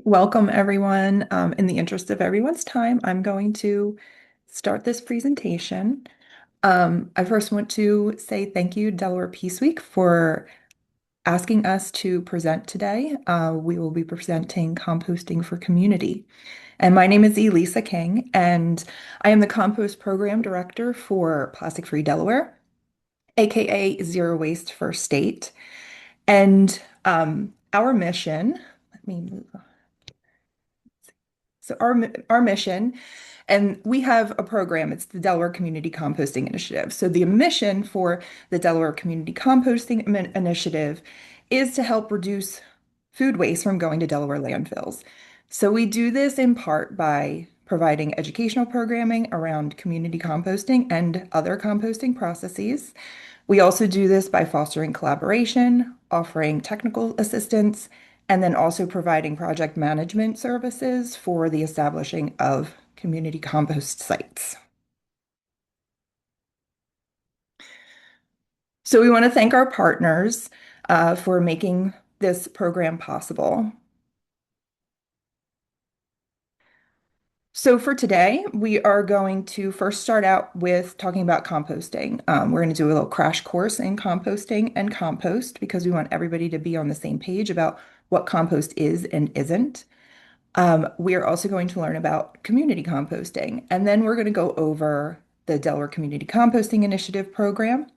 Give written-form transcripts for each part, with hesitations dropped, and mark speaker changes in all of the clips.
Speaker 1: Welcome, everyone. In the interest of everyone's time, I'm going to start this presentation. I first want to say thank you, Delaware Peace Week, for asking us to present today. We will be presenting Composting for Community. And my name is Elisa King, and I am the Compost Program Director for Plastic Free Delaware, aka Zero Waste First State. And our mission, let me move on. So our mission, and we have a program, it's the Delaware Community Composting Initiative. So the mission for the Delaware Community Composting Initiative is to help reduce food waste from going to Delaware landfills. So we do this in part by providing educational programming around community composting and other composting processes. We also do this by fostering collaboration, offering technical assistance, and then also providing project management services for the establishing of community compost sites. So we want to thank our partners for making this program possible. So for today, we are going to first start out with talking about composting. We're going to do a little crash course in composting and compost because we want everybody to be on the same page about what compost is and isn't. We are also going to learn about community composting, and then we're going to go over the Delaware Community Composting Initiative program.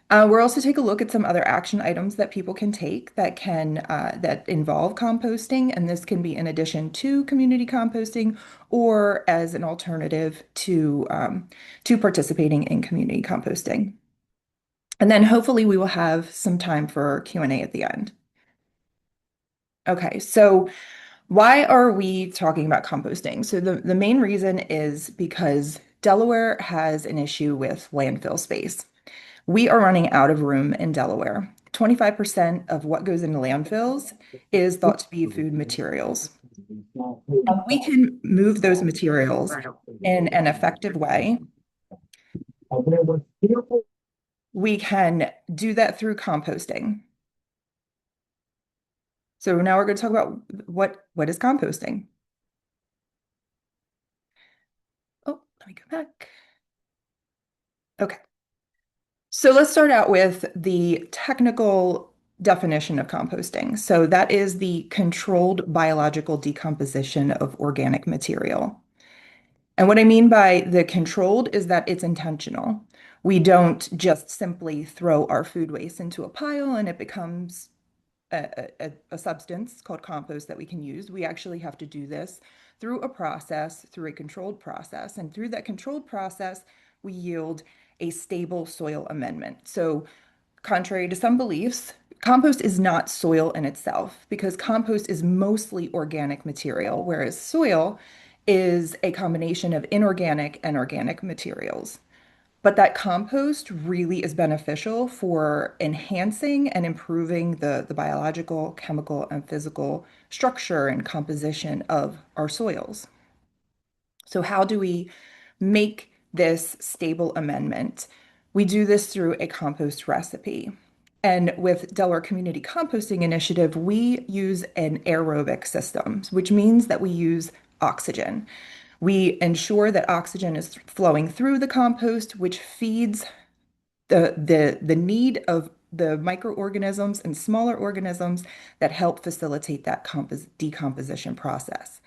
Speaker 1: We'll also take a look at some other action items that people can take that involve composting, and this can be in addition to community composting or as an alternative to participating in community composting. And then hopefully we will have some time for Q&A at the end. Okay, so why are we talking about composting? So the main reason is because Delaware has an issue with landfill space. We are running out of room in Delaware. 25% of what goes into landfills is thought to be food materials. We can move those materials in an effective way. We can do that through composting. So now we're going to talk about what is composting. Oh, let me go back. Okay. So let's start out with the technical definition of composting. So that is the controlled biological decomposition of organic material. And what I mean by the controlled is that it's intentional. We don't just simply throw our food waste into a pile and it becomes a substance called compost that we can use. We actually have to do this through a process, through a controlled process. And through that controlled process, we yield a stable soil amendment. So, contrary to some beliefs, compost is not soil in itself because compost is mostly organic material, whereas soil is a combination of inorganic and organic materials. But that compost really is beneficial for enhancing and improving the biological, chemical, and physical structure and composition of our soils. So, how do we make this stable amendment? We do this through a compost recipe. And with Delaware Community Composting Initiative, we use an aerobic system, which means that we use oxygen. We ensure that oxygen is flowing through the compost, which feeds the need of the microorganisms and smaller organisms that help facilitate that decomposition process.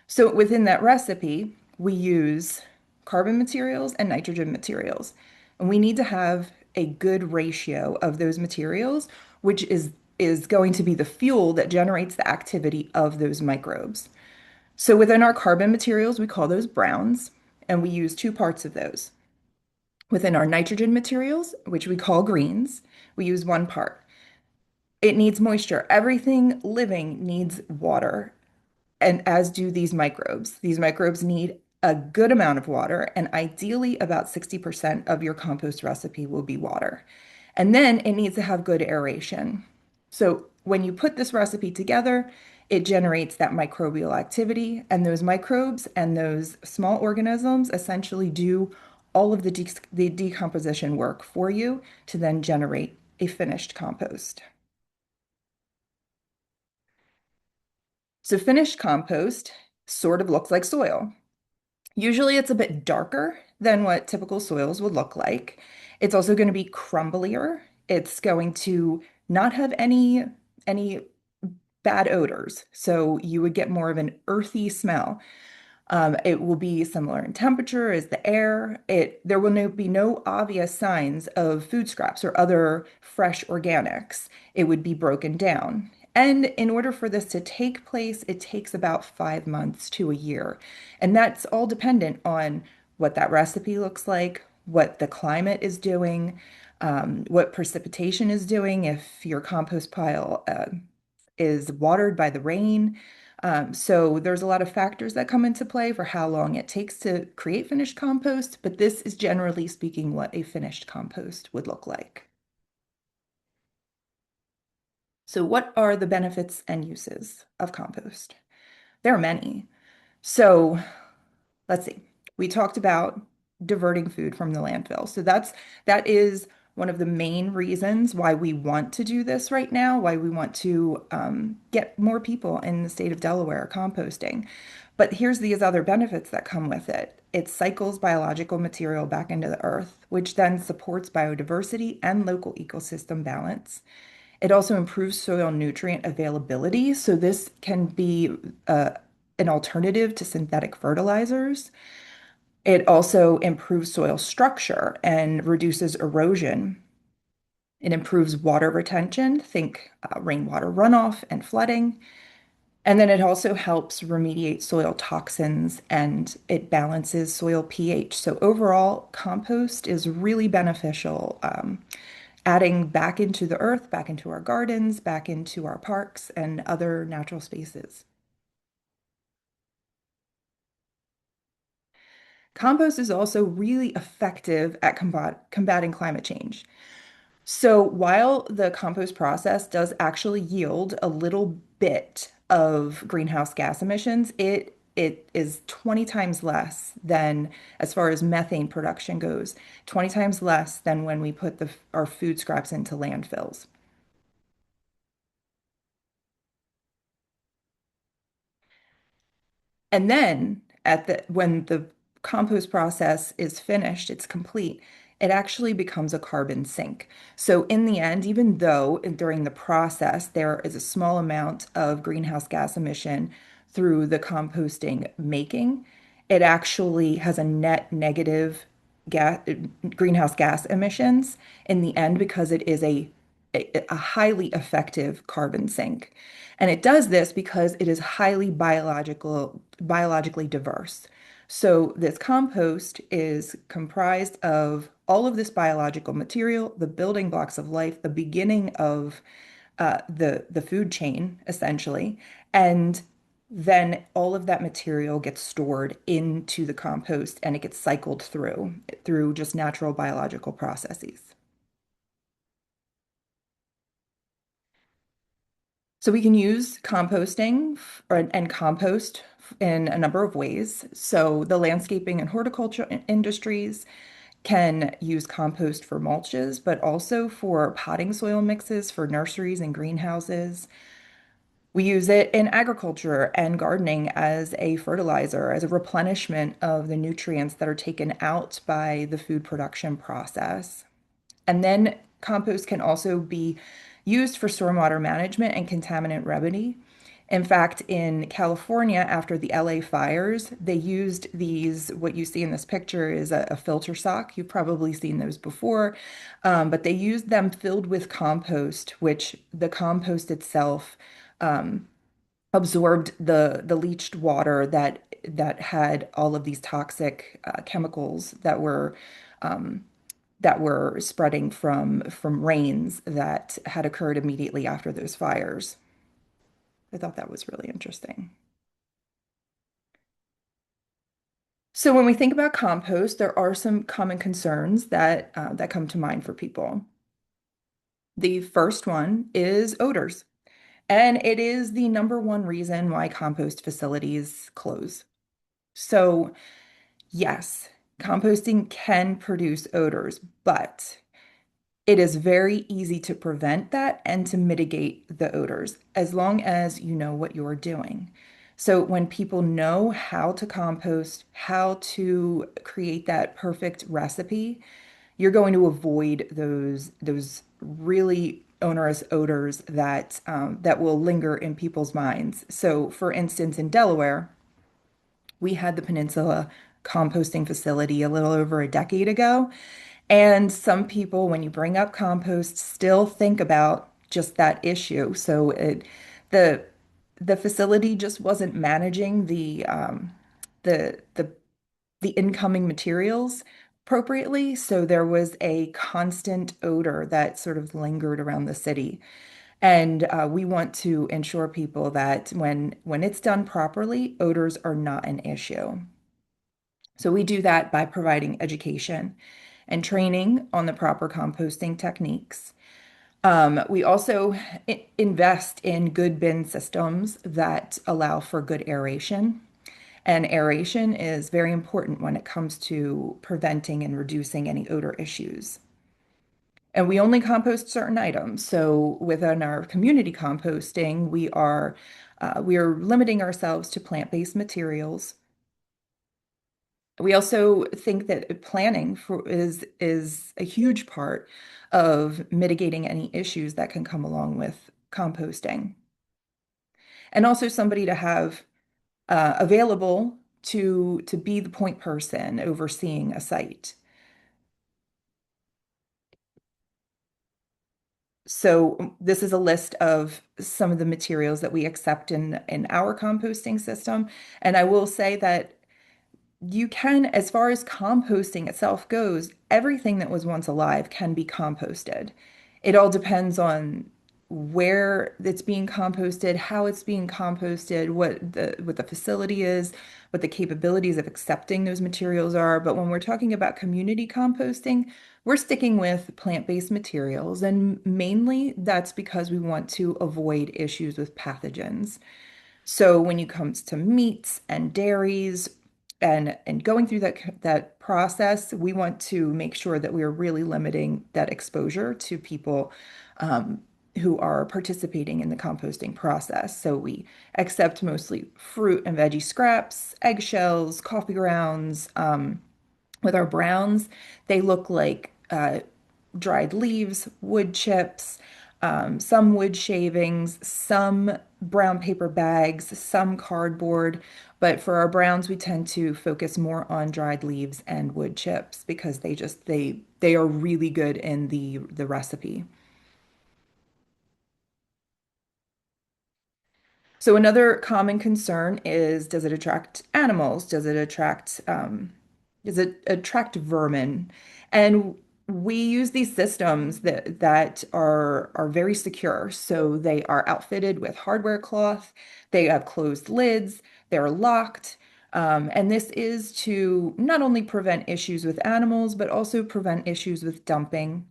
Speaker 1: So within that recipe, we use carbon materials and nitrogen materials. And we need to have a good ratio of those materials, which is going to be the fuel that generates the activity of those microbes. So within our carbon materials, we call those browns, and we use two parts of those. Within our nitrogen materials, which we call greens, we use one part. It needs moisture. Everything living needs water, and as do these microbes. These microbes need a good amount of water, and ideally about 60% of your compost recipe will be water. And then it needs to have good aeration. So when you put this recipe together, it generates that microbial activity, and those microbes and those small organisms essentially do all of the decomposition work for you to then generate a finished compost. So finished compost sort of looks like soil. Usually it's a bit darker than what typical soils would look like. It's also going to be crumblier. It's going to not have any bad odors. So you would get more of an earthy smell. It will be similar in temperature as the air. There will be no obvious signs of food scraps or other fresh organics. It would be broken down. And in order for this to take place, it takes about 5 months to a year. And that's all dependent on what that recipe looks like, what the climate is doing, what precipitation is doing, if your compost pile is watered by the rain. So there's a lot of factors that come into play for how long it takes to create finished compost, but this is generally speaking what a finished compost would look like. So what are the benefits and uses of compost? There are many. So let's see. We talked about diverting food from the landfill. So that is one of the main reasons why we want to do this right now, why we want to get more people in the state of Delaware composting. But here's these other benefits that come with it. It cycles biological material back into the earth, which then supports biodiversity and local ecosystem balance. It also improves soil nutrient availability. So this can be an alternative to synthetic fertilizers. It also improves soil structure and reduces erosion. It improves water retention, think rainwater runoff and flooding. And then it also helps remediate soil toxins and it balances soil pH. So overall, compost is really beneficial, adding back into the earth, back into our gardens, back into our parks and other natural spaces. Compost is also really effective at combating climate change. So while the compost process does actually yield a little bit of greenhouse gas emissions, it is 20 times less than, as far as methane production goes, 20 times less than when we put our food scraps into landfills. And then when the compost process is finished, it's complete, it actually becomes a carbon sink. So in the end, even though during the process there is a small amount of greenhouse gas emission through the composting making, it actually has a net negative gas, greenhouse gas emissions in the end because it is a highly effective carbon sink. And it does this because it is highly biologically diverse. So this compost is comprised of all of this biological material, the building blocks of life, the beginning of the food chain, essentially, and then all of that material gets stored into the compost and it gets cycled through just natural biological processes. So we can use and compost in a number of ways. So the landscaping and horticulture industries can use compost for mulches, but also for potting soil mixes for nurseries and greenhouses. We use it in agriculture and gardening as a fertilizer, as a replenishment of the nutrients that are taken out by the food production process. And then compost can also be used for stormwater management and contaminant remedy. In fact, in California, after the LA fires, they used these, what you see in this picture is a filter sock. You've probably seen those before, but they used them filled with compost, which the compost itself absorbed the leached water that had all of these toxic chemicals that were spreading from rains that had occurred immediately after those fires. I thought that was really interesting. So when we think about compost, there are some common concerns that come to mind for people. The first one is odors, and it is the number one reason why compost facilities close. So yes, composting can produce odors, but It is very easy to prevent that and to mitigate the odors as long as you know what you're doing. So when people know how to compost, how to create that perfect recipe, you're going to avoid those really onerous odors that will linger in people's minds. So, for instance, in Delaware, we had the Peninsula composting facility a little over a decade ago, and some people, when you bring up compost, still think about just that issue. The the facility just wasn't managing the the the incoming materials appropriately. So there was a constant odor that sort of lingered around the city. And we want to ensure people that when it's done properly, odors are not an issue. So we do that by providing education and training on the proper composting techniques. We also invest in good bin systems that allow for good aeration. And aeration is very important when it comes to preventing and reducing any odor issues. And we only compost certain items. So within our community composting, we are limiting ourselves to plant-based materials. We also think that is a huge part of mitigating any issues that can come along with composting. And also somebody to have available to be the point person overseeing a site. So this is a list of some of the materials that we accept in our composting system. And I will say that you can, as far as composting itself goes, everything that was once alive can be composted. It all depends on where it's being composted, how it's being composted, what the facility is, what the capabilities of accepting those materials are. But when we're talking about community composting, we're sticking with plant-based materials, and mainly that's because we want to avoid issues with pathogens. So when it comes to meats and dairies and going through that process, we want to make sure that we are really limiting that exposure to people um, who are participating in the composting process. So we accept mostly fruit and veggie scraps, eggshells, coffee grounds. With our browns, they look like dried leaves, wood chips, some wood shavings, some brown paper bags, some cardboard. But for our browns, we tend to focus more on dried leaves and wood chips because they are really good in the recipe. So another common concern is, does it attract animals? Does it attract vermin? And we use these systems that are very secure. So they are outfitted with hardware cloth, they have closed lids, they're locked. And this is to not only prevent issues with animals, but also prevent issues with dumping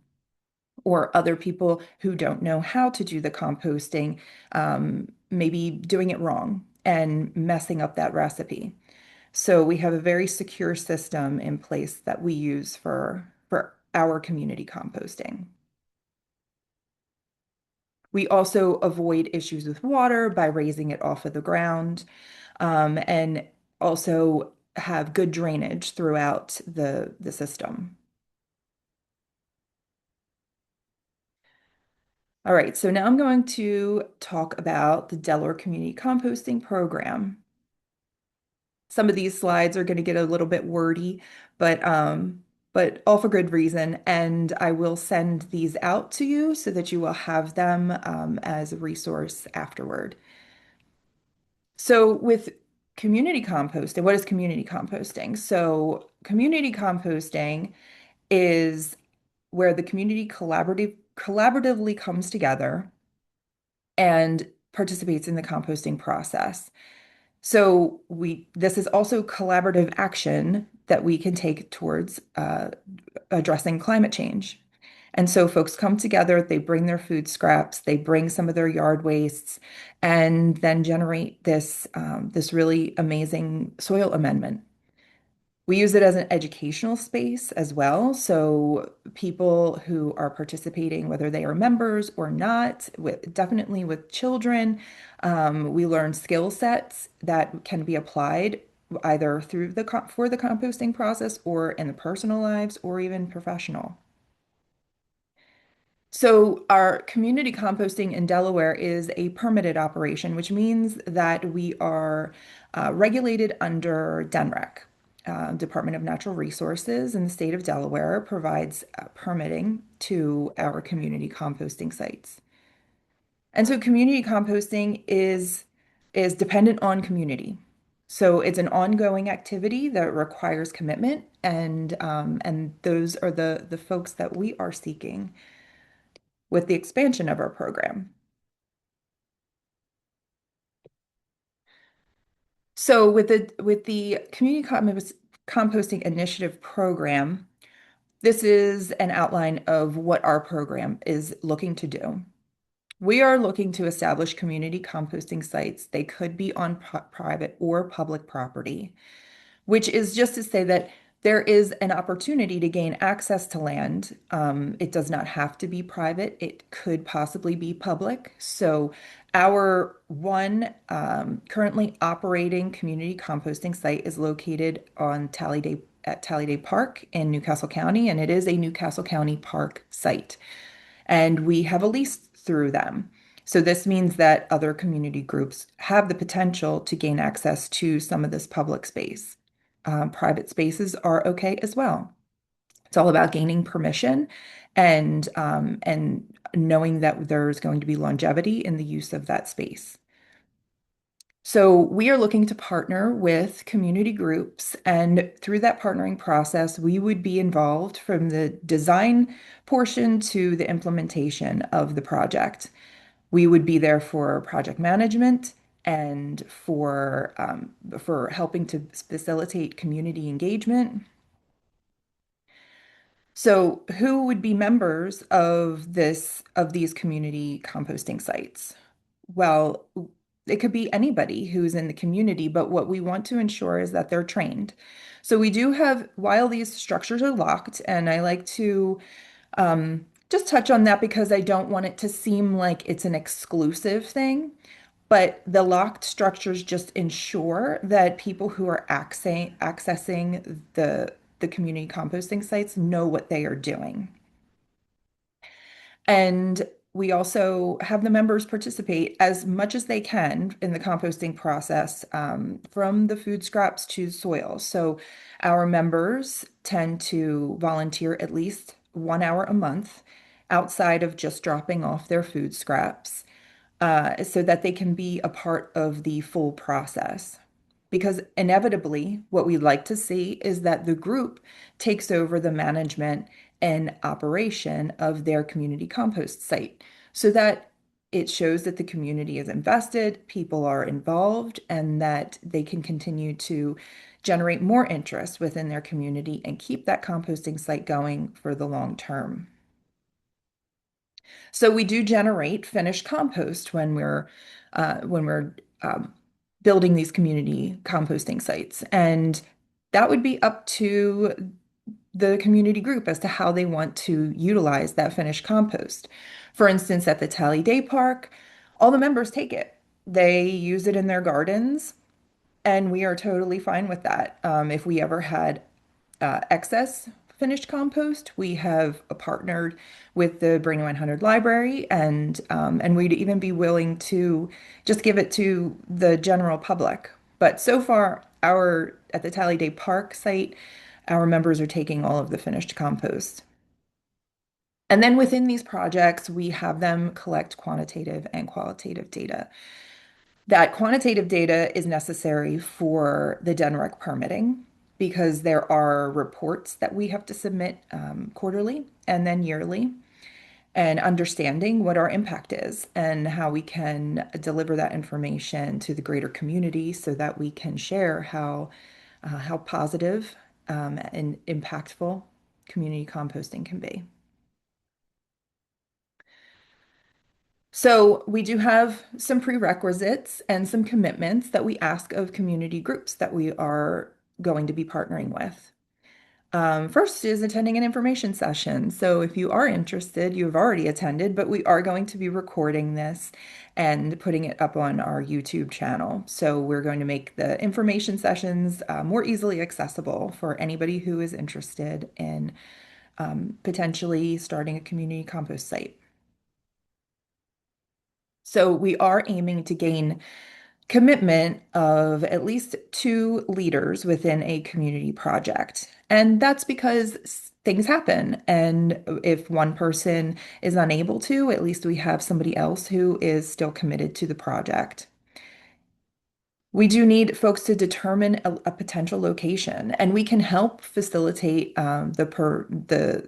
Speaker 1: or other people who don't know how to do the composting, maybe doing it wrong and messing up that recipe. So we have a very secure system in place that we use for our community composting. We also avoid issues with water by raising it off of the ground, and also have good drainage throughout the system. All right, so now I'm going to talk about the Delaware Community Composting Program. Some of these slides are going to get a little bit wordy, but all for good reason. And I will send these out to you so that you will have them as a resource afterward. So with community composting, what is community composting? So community composting is where the community collaboratively comes together and participates in the composting process. So this is also collaborative action that we can take towards addressing climate change. And so folks come together, they bring their food scraps, they bring some of their yard wastes, and then generate this really amazing soil amendment. We use it as an educational space as well. So people who are participating, whether they are members or not, definitely with children, we learn skill sets that can be applied either through for the composting process or in the personal lives or even professional. So, our community composting in Delaware is a permitted operation, which means that we are regulated under DNREC. Department of Natural Resources in the state of Delaware provides permitting to our community composting sites. And so community composting is dependent on community. So it's an ongoing activity that requires commitment, and those are the folks that we are seeking with the expansion of our program. So with the composting initiative program, this is an outline of what our program is looking to do. We are looking to establish community composting sites. They could be on private or public property, which is just to say that there is an opportunity to gain access to land. It does not have to be private. It could possibly be public. So our one currently operating community composting site is located on Tallyday Park in Newcastle County, and it is a Newcastle County Park site. And we have a lease through them. So this means that other community groups have the potential to gain access to some of this public space. Private spaces are okay as well. It's all about gaining permission and knowing that there's going to be longevity in the use of that space. So we are looking to partner with community groups, and through that partnering process, we would be involved from the design portion to the implementation of the project. We would be there for project management and for helping to facilitate community engagement. So, who would be members of these community composting sites? Well, it could be anybody who's in the community, but what we want to ensure is that they're trained. So we do have, while these structures are locked, and I like to just touch on that because I don't want it to seem like it's an exclusive thing. But the locked structures just ensure that people who are accessing the community composting sites know what they are doing. And we also have the members participate as much as they can in the composting process, from the food scraps to soil. So our members tend to volunteer at least 1 hour a month outside of just dropping off their food scraps, so that they can be a part of the full process. Because inevitably, what we'd like to see is that the group takes over the management and operation of their community compost site so that it shows that the community is invested, people are involved, and that they can continue to generate more interest within their community and keep that composting site going for the long term. So we do generate finished compost when we're um, building these community composting sites, and that would be up to the community group as to how they want to utilize that finished compost. For instance, at the Tally Day Park, all the members take it. They use it in their gardens, and we are totally fine with that. If we ever had excess finished compost, we have partnered with the Brain 100 Library, and we'd even be willing to just give it to the general public. But so far, our at the Tally Day Park site, our members are taking all of the finished compost. And then within these projects, we have them collect quantitative and qualitative data. That quantitative data is necessary for the DNREC permitting because there are reports that we have to submit quarterly and then yearly, and understanding what our impact is and how we can deliver that information to the greater community so that we can share how positive and impactful community composting can be. So we do have some prerequisites and some commitments that we ask of community groups that we are going to be partnering with. First is attending an information session. So if you are interested, you've already attended, but we are going to be recording this and putting it up on our YouTube channel. So we're going to make the information sessions more easily accessible for anybody who is interested in potentially starting a community compost site. So we are aiming to gain commitment of at least two leaders within a community project. And that's because things happen. And if one person is unable to, at least we have somebody else who is still committed to the project. We do need folks to determine a potential location, and we can help facilitate the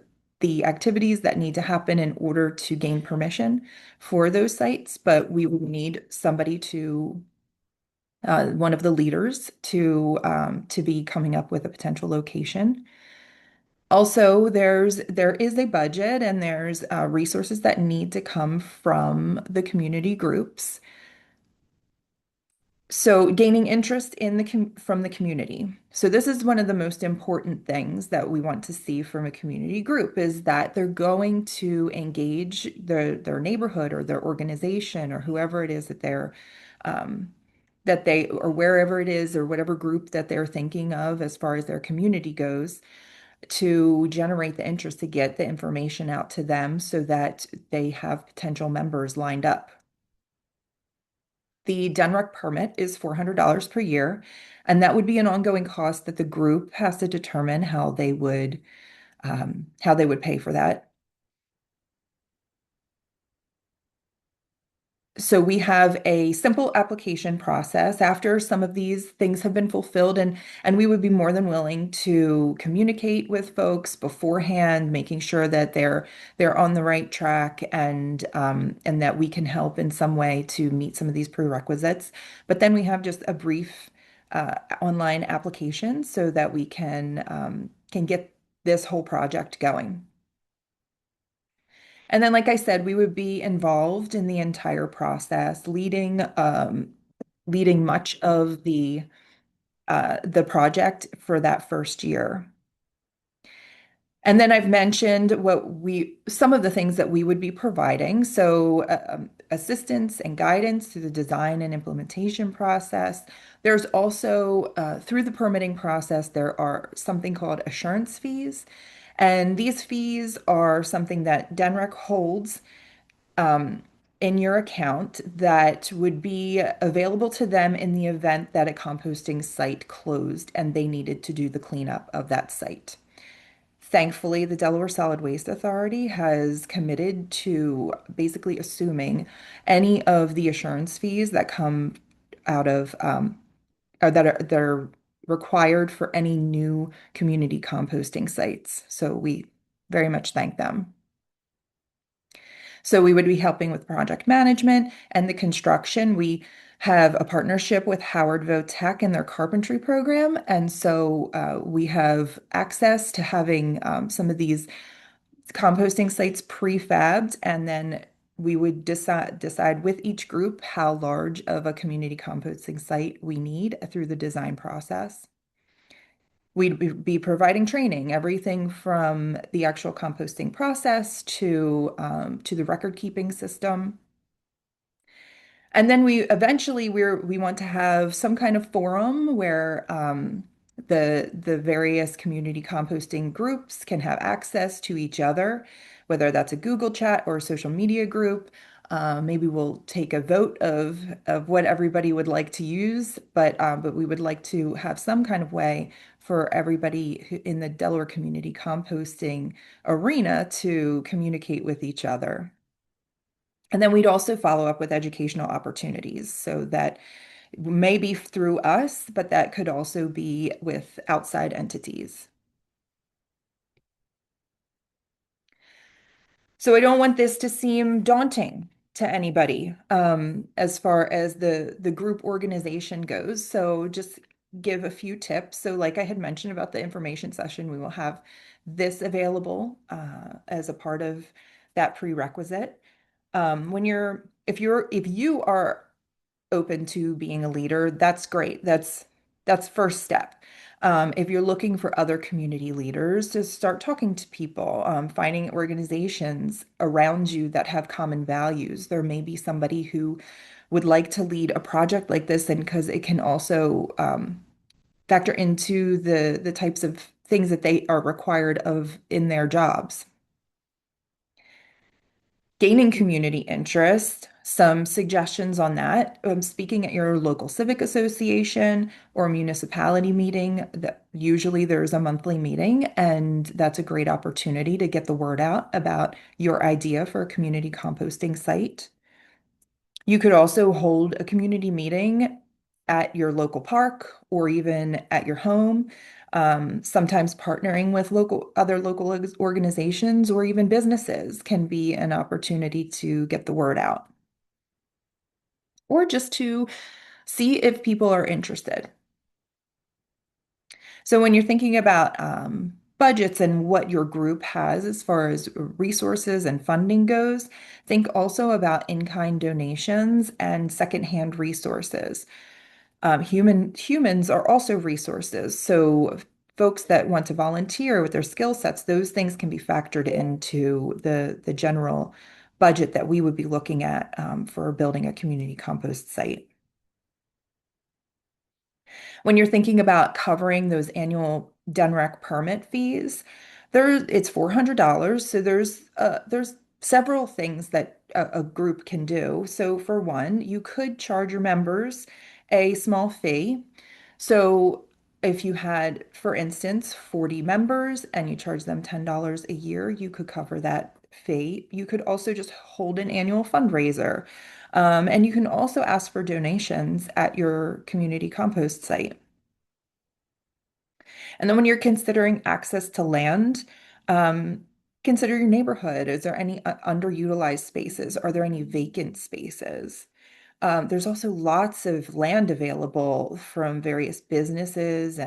Speaker 1: activities that need to happen in order to gain permission for those sites. But we will need somebody to one of the leaders to be coming up with a potential location. Also, there is a budget and there's resources that need to come from the community groups. So gaining interest in from the community. So this is one of the most important things that we want to see from a community group is that they're going to engage their neighborhood or their organization or whoever it is that um, they or wherever it is or whatever group that they're thinking of as far as their community goes to generate the interest to get the information out to them so that they have potential members lined up. The DENREC permit is $400 per year, and that would be an ongoing cost that the group has to determine how they would pay for that. So we have a simple application process after some of these things have been fulfilled, and we would be more than willing to communicate with folks beforehand, making sure that they're on the right track and that we can help in some way to meet some of these prerequisites. But then we have just a brief online application so that we can get this whole project going. And then, like I said, we would be involved in the entire process, leading much of the project for that first year. And then I've mentioned some of the things that we would be providing. So, assistance and guidance through the design and implementation process. There's also, through the permitting process, there are something called assurance fees. And these fees are something that DENREC holds um, in your account that would be available to them in the event that a composting site closed and they needed to do the cleanup of that site. Thankfully, the Delaware Solid Waste Authority has committed to basically assuming any of the assurance fees that come out of or that are required for any new community composting sites. So we very much thank them. So we would be helping with project management and the construction. We have a partnership with Howardville Tech and their carpentry program. And so we have access to having some of these composting sites prefabbed, and then we would decide with each group how large of a community composting site we need through the design process. We'd be providing training, everything from the actual composting process to the record keeping system. And then we want to have some kind of forum where the various community composting groups can have access to each other, whether that's a Google chat or a social media group. Maybe we'll take a vote of what everybody would like to use, but we would like to have some kind of way for everybody in the Delaware community composting arena to communicate with each other. And then we'd also follow up with educational opportunities so that maybe through us, but that could also be with outside entities. So I don't want this to seem daunting to anybody as far as the group organization goes. So just give a few tips. So like I had mentioned about the information session, we will have this available as a part of that prerequisite. If you are open to being a leader, that's great. That's first step. If you're looking for other community leaders, to start talking to people, finding organizations around you that have common values. There may be somebody who would like to lead a project like this, and because it can also factor into the types of things that they are required of in their jobs. Gaining community interest, some suggestions on that. Speaking at your local civic association or municipality meeting, that usually there's a monthly meeting, and that's a great opportunity to get the word out about your idea for a community composting site. You could also hold a community meeting at your local park or even at your home. Sometimes partnering with other local organizations or even businesses can be an opportunity to get the word out, or just to see if people are interested. So when you're thinking about budgets and what your group has as far as resources and funding goes, think also about in-kind donations and secondhand resources. Humans are also resources. So folks that want to volunteer with their skill sets, those things can be factored into the general budget that we would be looking at for building a community compost site. When you're thinking about covering those annual DNREC permit fees, it's $400. So there's several things that a group can do. So for one, you could charge your members a small fee. So if you had, for instance, 40 members and you charge them $10 a year, you could cover that fee. You could also just hold an annual fundraiser. And you can also ask for donations at your community compost site. And then when you're considering access to land, um, consider your neighborhood. Is there any underutilized spaces? Are there any vacant spaces? There's also lots of land available from various businesses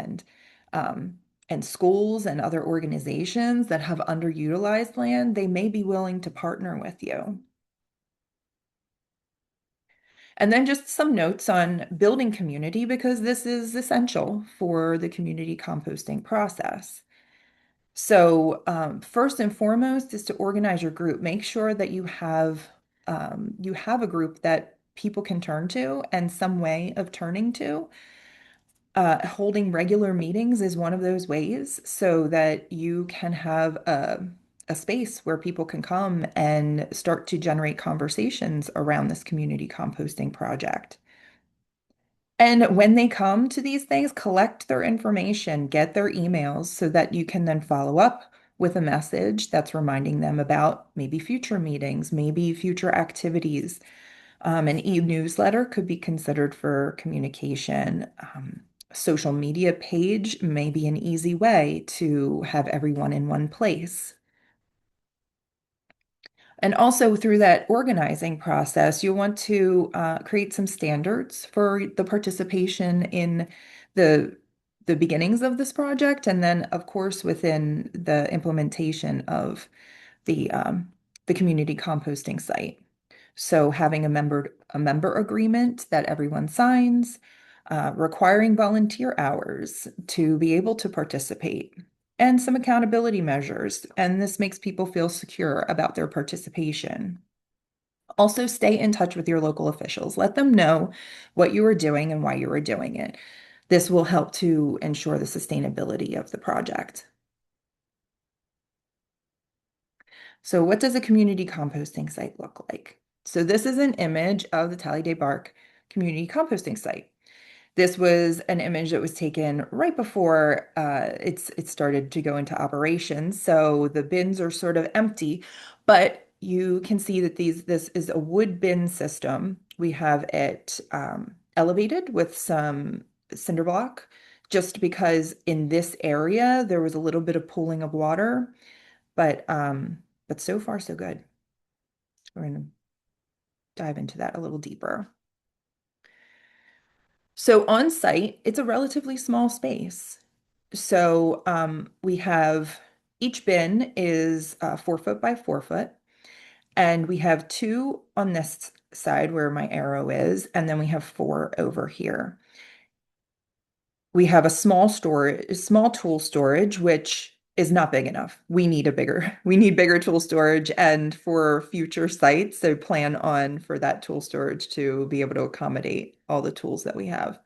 Speaker 1: um, and schools and other organizations that have underutilized land. They may be willing to partner with you. And then just some notes on building community because this is essential for the community composting process. So, first and foremost is to organize your group. Make sure that you have a group that people can turn to and some way of turning to. Holding regular meetings is one of those ways so that you can have a space where people can come and start to generate conversations around this community composting project. And when they come to these things, collect their information, get their emails so that you can then follow up with a message that's reminding them about maybe future meetings, maybe future activities. An e-newsletter could be considered for communication. Social media page may be an easy way to have everyone in one place. And also through that organizing process, you want to create some standards for the participation in the the beginnings of this project, and then of course within the implementation of the um, the community composting site. So having a member agreement that everyone signs, requiring volunteer hours to be able to participate, and some accountability measures. And this makes people feel secure about their participation. Also, stay in touch with your local officials. Let them know what you are doing and why you are doing it. This will help to ensure the sustainability of the project. So what does a community composting site look like? So this is an image of the Tally Bark community composting site. This was an image that was taken right before it started to go into operation. So the bins are sort of empty, but you can see that this is a wood bin system. We have it elevated with some cinder block, just because in this area there was a little bit of pooling of water, but so far so good. We're going to dive into that a little deeper. So on site, it's a relatively small space. So we have each bin is 4 foot by 4 foot, and we have two on this side where my arrow is, and then we have four over here. We have a small tool storage, which is not big enough. We need bigger tool storage, and for future sites, so plan on for that tool storage to be able to accommodate all the tools that we have.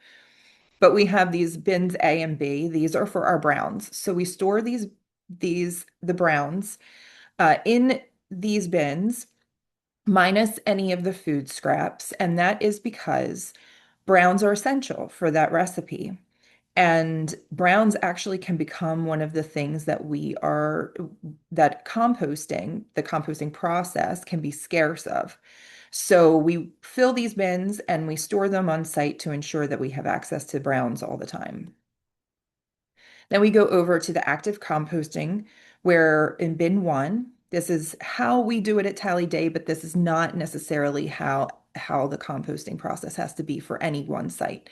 Speaker 1: But we have these bins A and B. These are for our browns. So we store the browns in these bins minus any of the food scraps. And that is because browns are essential for that recipe. And browns actually can become one of the things that the composting process can be scarce of. So we fill these bins and we store them on site to ensure that we have access to browns all the time. Then we go over to the active composting, where in bin one, this is how we do it at Tally Day, but this is not necessarily how the composting process has to be for any one site.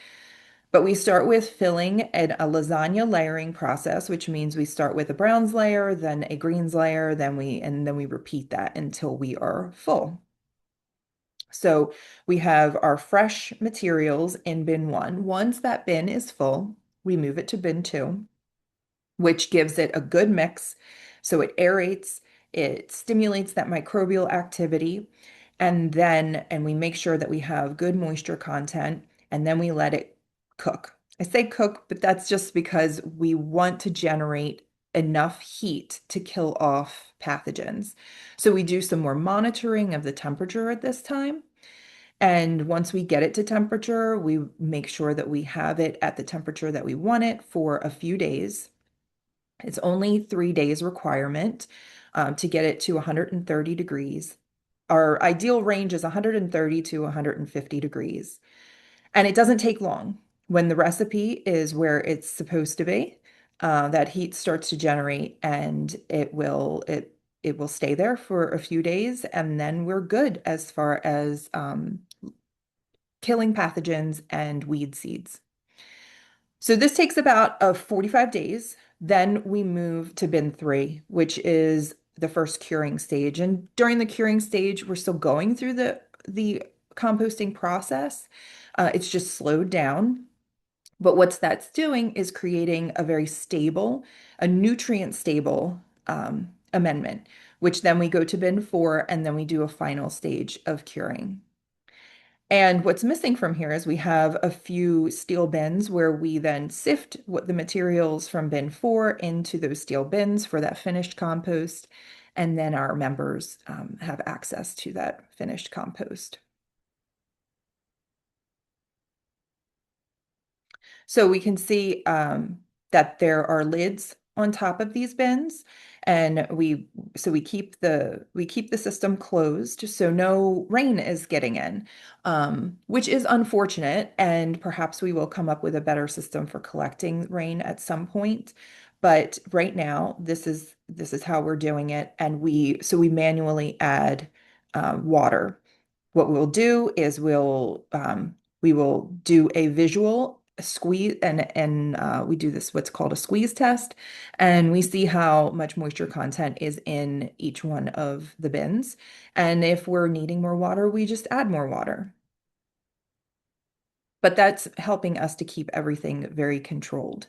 Speaker 1: But we start with filling a lasagna layering process, which means we start with a browns layer, then a greens layer, then we repeat that until we are full. So we have our fresh materials in bin one. Once that bin is full, we move it to bin two, which gives it a good mix. So it aerates, it stimulates that microbial activity, and we make sure that we have good moisture content, and then we let it cook. I say cook, but that's just because we want to generate enough heat to kill off pathogens. So we do some more monitoring of the temperature at this time. And once we get it to temperature, we make sure that we have it at the temperature that we want it for a few days. It's only 3 days requirement to get it to 130 degrees. Our ideal range is 130 to 150 degrees. And it doesn't take long. When the recipe is where it's supposed to be, that heat starts to generate and it will stay there for a few days, and then we're good as far as killing pathogens and weed seeds. So this takes about 45 days. Then we move to bin three, which is the first curing stage. And during the curing stage, we're still going through the composting process. It's just slowed down. But what that's doing is creating a nutrient stable amendment, which then we go to bin four and then we do a final stage of curing. And what's missing from here is we have a few steel bins where we then sift what the materials from bin four into those steel bins for that finished compost. And then our members have access to that finished compost. So we can see that there are lids on top of these bins, and we keep the system closed so no rain is getting in, which is unfortunate. And perhaps we will come up with a better system for collecting rain at some point. But right now, this is how we're doing it, and we manually add water. What we'll do is we will do a visual squeeze, and we do this what's called a squeeze test, and we see how much moisture content is in each one of the bins. And if we're needing more water, we just add more water. But that's helping us to keep everything very controlled.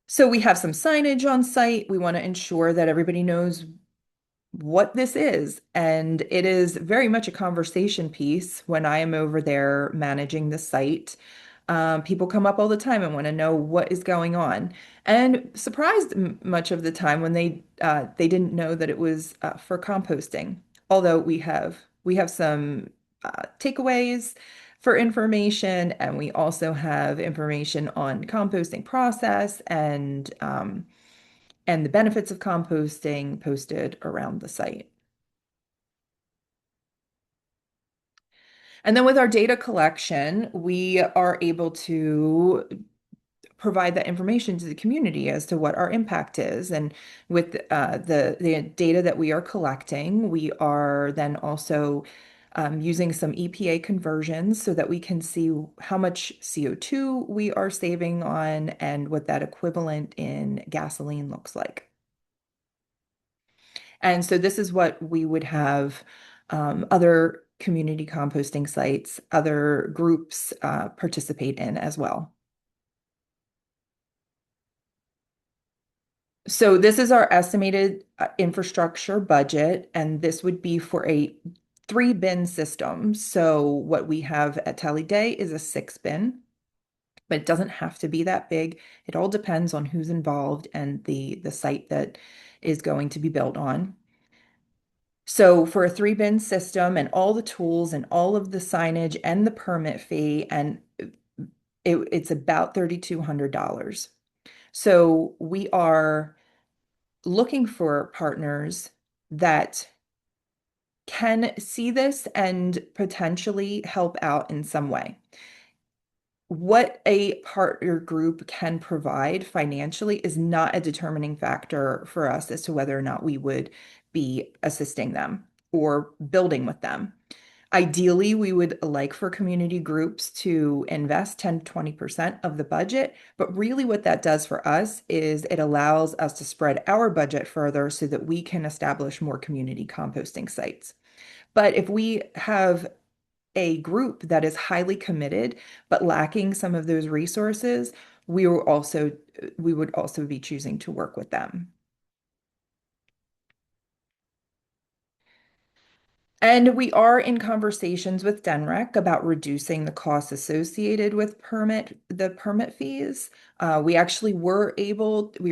Speaker 1: So we have some signage on site. We want to ensure that everybody knows what this is. And it is very much a conversation piece when I am over there managing the site. People come up all the time and want to know what is going on. And surprised much of the time when they didn't know that it was for composting. Although we have some takeaways for information, and we also have information on composting process and the benefits of composting posted around the site. And then with our data collection, we are able to provide that information to the community as to what our impact is. And with the data that we are collecting, we are then also using some EPA conversions so that we can see how much CO2 we are saving on and what that equivalent in gasoline looks like. And so this is what we would have other community composting sites, other groups participate in as well. So this is our estimated infrastructure budget, and this would be for a three bin system. So what we have at Tally Day is a six bin, but it doesn't have to be that big. It all depends on who's involved and the site that is going to be built on. So for a three bin system and all the tools and all of the signage and the permit fee, and it's about $3,200. So we are looking for partners that can see this and potentially help out in some way. What a partner group can provide financially is not a determining factor for us as to whether or not we would be assisting them or building with them. Ideally, we would like for community groups to invest 10 to 20% of the budget, but really what that does for us is it allows us to spread our budget further so that we can establish more community composting sites. But if we have a group that is highly committed but lacking some of those resources, we would also be choosing to work with them. And we are in conversations with DENREC about reducing the costs associated with the permit fees. We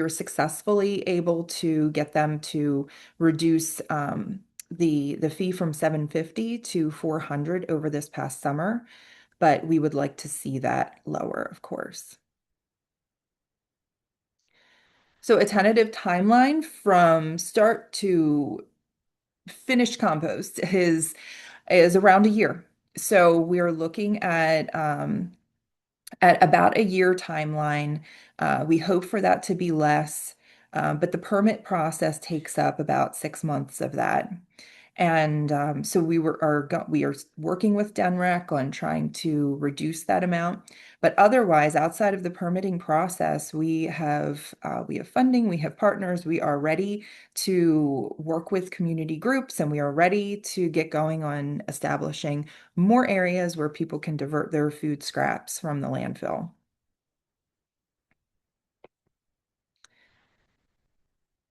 Speaker 1: were successfully able to get them to reduce the fee from 750 to 400 over this past summer, but we would like to see that lower, of course. So a tentative timeline from start to finished compost is around a year. So we're looking at about a year timeline. We hope for that to be less, but the permit process takes up about 6 months of that. And so we are working with DENREC on trying to reduce that amount. But otherwise, outside of the permitting process, we have funding, we have partners, we are ready to work with community groups, and we are ready to get going on establishing more areas where people can divert their food scraps from the landfill.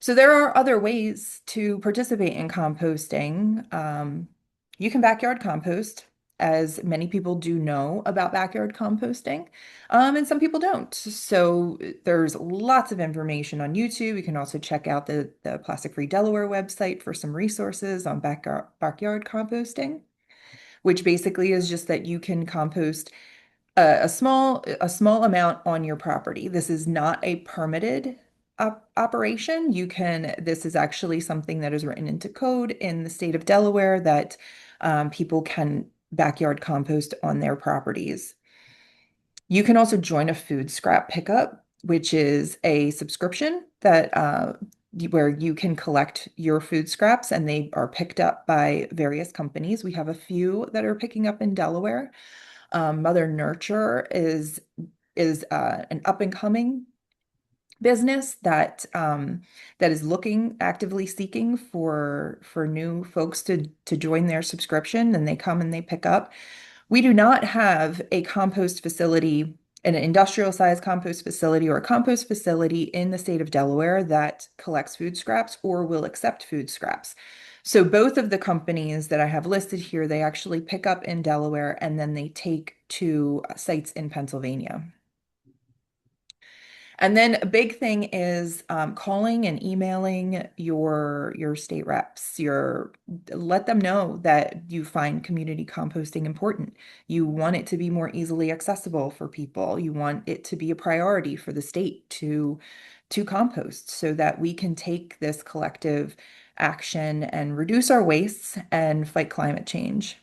Speaker 1: So there are other ways to participate in composting. You can backyard compost, as many people do know about backyard composting, and some people don't. So there's lots of information on YouTube. You can also check out the Plastic Free Delaware website for some resources on backyard composting, which basically is just that you can compost a small amount on your property. This is not a permitted operation. This is actually something that is written into code in the state of Delaware that people can backyard compost on their properties. You can also join a food scrap pickup, which is a subscription that where you can collect your food scraps and they are picked up by various companies. We have a few that are picking up in Delaware. Mother Nurture is an up and coming business that is looking actively seeking for new folks to join their subscription, and they come and they pick up. We do not have a compost facility, an industrial sized compost facility or a compost facility in the state of Delaware that collects food scraps or will accept food scraps. So both of the companies that I have listed here, they actually pick up in Delaware and then they take to sites in Pennsylvania. And then a big thing is calling and emailing your state reps. Let them know that you find community composting important. You want it to be more easily accessible for people. You want it to be a priority for the state to compost so that we can take this collective action and reduce our wastes and fight climate change.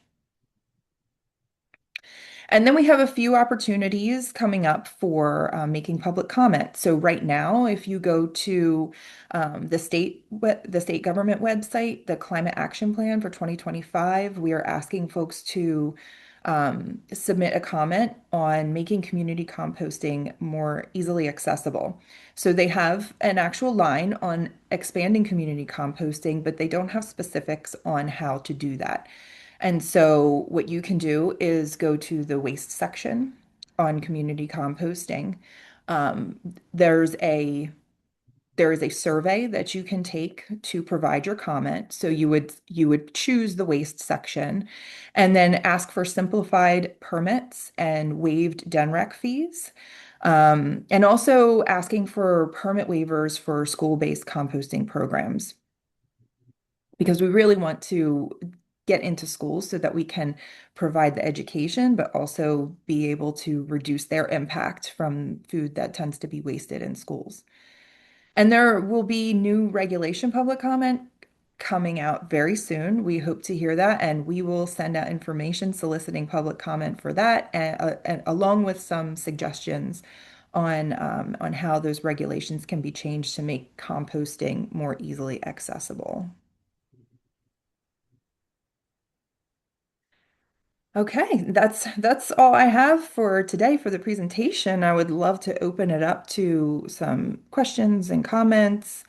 Speaker 1: And then we have a few opportunities coming up for making public comment. So right now, if you go to the state government website, the Climate Action Plan for 2025, we are asking folks to submit a comment on making community composting more easily accessible. So they have an actual line on expanding community composting, but they don't have specifics on how to do that. And so what you can do is go to the waste section on community composting. Um, there's there is a survey that you can take to provide your comment. So you would choose the waste section and then ask for simplified permits and waived DNREC fees. And also asking for permit waivers for school-based composting programs because we really want to get into schools so that we can provide the education, but also be able to reduce their impact from food that tends to be wasted in schools. And there will be new regulation public comment coming out very soon. We hope to hear that, and we will send out information soliciting public comment for that, and along with some suggestions on how those regulations can be changed to make composting more easily accessible. Okay, that's all I have for today for the presentation. I would love to open it up to some questions and comments.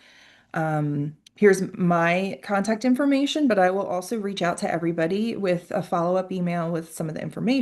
Speaker 1: Here's my contact information, but I will also reach out to everybody with a follow-up email with some of the information.